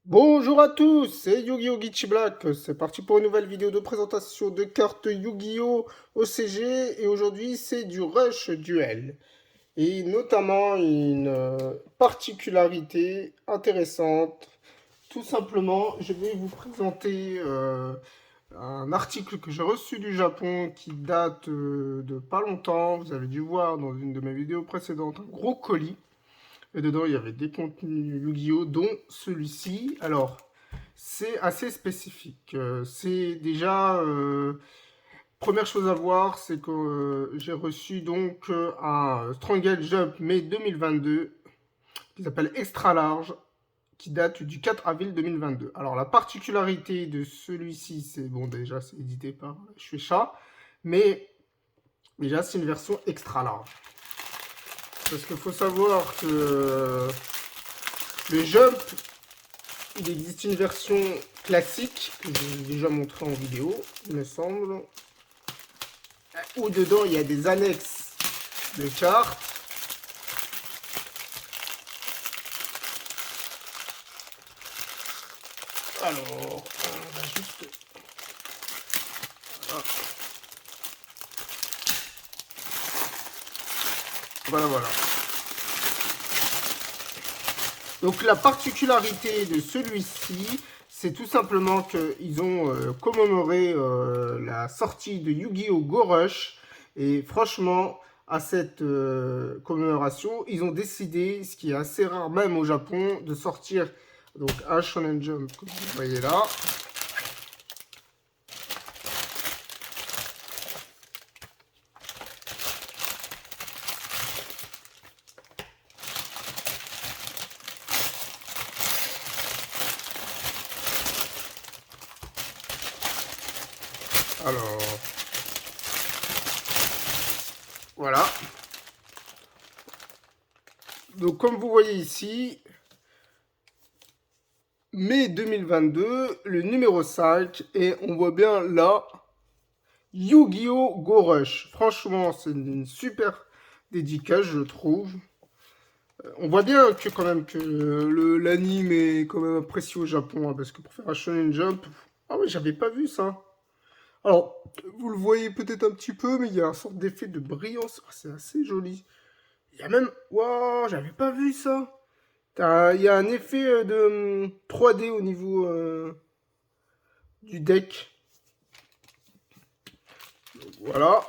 Bonjour à tous, c'est Yu-Gi-Oh! Geechi Black. C'est parti pour une nouvelle vidéo de présentation de cartes Yu-Gi-Oh! OCG. Et aujourd'hui, c'est du Rush Duel. Et notamment une particularité intéressante. Tout simplement, je vais vous présenter un article que j'ai reçu du Japon qui date de pas longtemps. Vous avez dû voir dans une de mes vidéos précédentes un gros colis. Et dedans, il y avait des contenus Yu-Gi-Oh! Dont celui-ci. Alors, c'est assez spécifique. C'est déjà... première chose à voir, c'est que j'ai reçu donc un Strangle Jump mai 2022 qui s'appelle Extra Large, qui date du 4 avril 2022. Alors, la particularité de celui-ci, c'est... Bon, déjà, c'est édité par Shueisha, mais déjà, c'est une version extra large. Parce qu'il faut savoir que le Jump, il existe une version classique, que j'ai déjà montré en vidéo, il me semble, où dedans il y a des annexes de cartes. Alors, on va juste... Voilà, voilà. Donc la particularité de celui-ci, c'est tout simplement qu'ils ont commémoré la sortie de Yu-Gi-Oh! Go Rush. Et franchement, à cette commémoration, ils ont décidé, ce qui est assez rare même au Japon, de sortir donc un Shonen Jump, comme vous voyez là. Alors, voilà. Donc, comme vous voyez ici, mai 2022, le numéro 5, et on voit bien là, Yu-Gi-Oh! Go Rush. Franchement, c'est une super dédicace, je trouve. On voit bien que quand même que l'anime est quand même apprécié au Japon, hein, parce que pour faire un Shonen Jump, ah oui, j'avais pas vu ça. Alors, vous le voyez peut-être un petit peu, mais il y a un sorte d'effet de brillance. Ah, c'est assez joli. Il y a même... Waouh, j'avais pas vu ça. Il y a un effet de 3D au niveau du deck. Donc, voilà.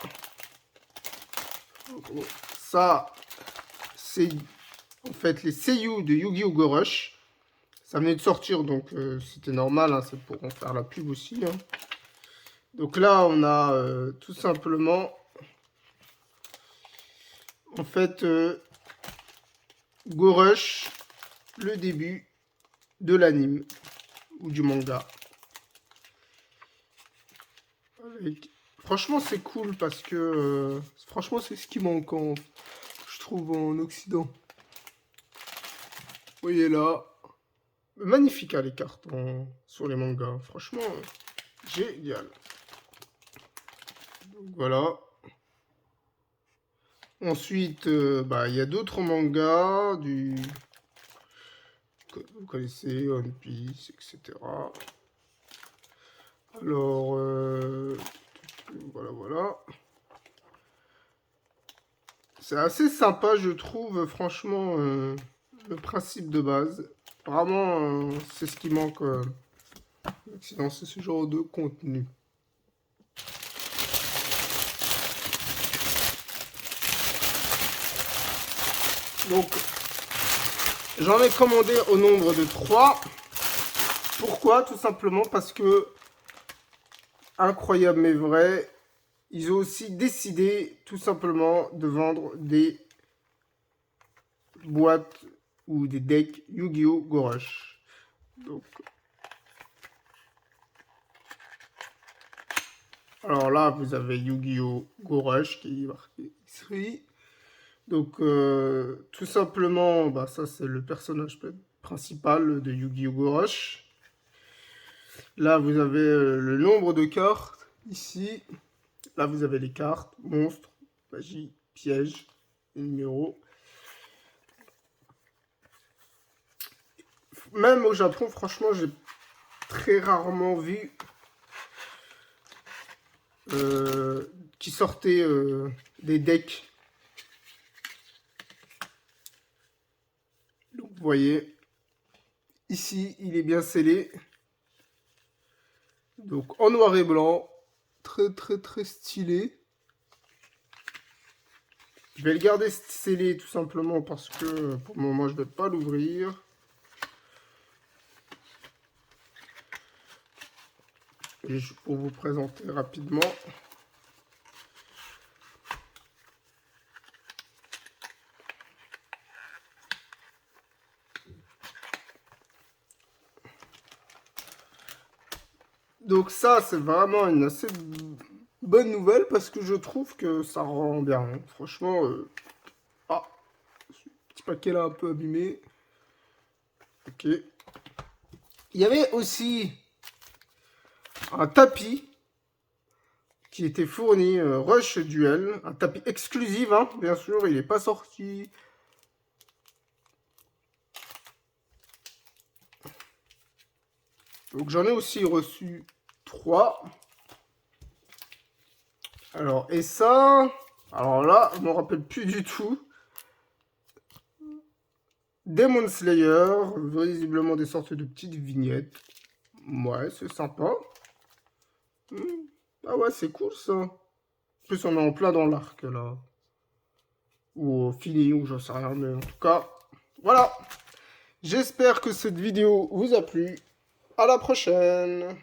Donc, ça, c'est en fait les seiyuu de Yu-Gi-Oh! Go Rush. Ça venait de sortir, donc c'était normal, hein, c'est pour en faire la pub aussi. Hein. Donc là, on a tout simplement, en fait, Go Rush, le début de l'anime ou du manga. Franchement, c'est cool parce que, franchement, c'est ce qui manque, je trouve, en Occident. Vous voyez là, magnifique hein, les cartes sur les mangas. Franchement, génial. Donc, voilà. Ensuite, il y a d'autres mangas, vous connaissez, One Piece, etc. Alors, voilà. C'est assez sympa, je trouve, franchement, le principe de base. Vraiment, c'est ce qui manque en Occident, c'est ce genre de contenu. Donc, j'en ai commandé au nombre de 3. Pourquoi? Tout simplement parce que, incroyable mais vrai, ils ont aussi décidé tout simplement de vendre des boîtes ou des decks Yu-Gi-Oh! Go Rush. Donc, alors là, vous avez Yu-Gi-Oh! Go Rush qui est marqué ici. Donc, tout simplement, ça c'est le personnage principal de Yu-Gi-Oh! Go Rush. Là, vous avez le nombre de cartes ici. Là, vous avez les cartes, monstres, magie, piège, numéros. même au Japon, franchement, j'ai très rarement vu qui sortait des decks. Donc, vous voyez, ici, il est bien scellé. Donc, en noir et blanc. Très, très, très stylé. Je vais le garder scellé tout simplement parce que pour le moment, je ne vais pas l'ouvrir. Juste pour vous présenter rapidement. Donc ça, c'est vraiment une assez bonne nouvelle parce que je trouve que ça rend bien. Hein. Franchement, ah, ce petit paquet là un peu abîmé. Ok. Il y avait aussi un tapis qui était fourni Rush Duel, un tapis exclusif, hein, bien sûr, il n'est pas sorti. Donc j'en ai aussi reçu 3. Alors, et ça, alors là, je ne me rappelle plus du tout. Demon Slayer, visiblement des sortes de petites vignettes. Ouais, c'est sympa. Ah ouais, c'est cool ça. En plus, on est en plein dans l'arc là. Ou fini, ou j'en sais rien, mais en tout cas, voilà. J'espère que cette vidéo vous a plu. À la prochaine.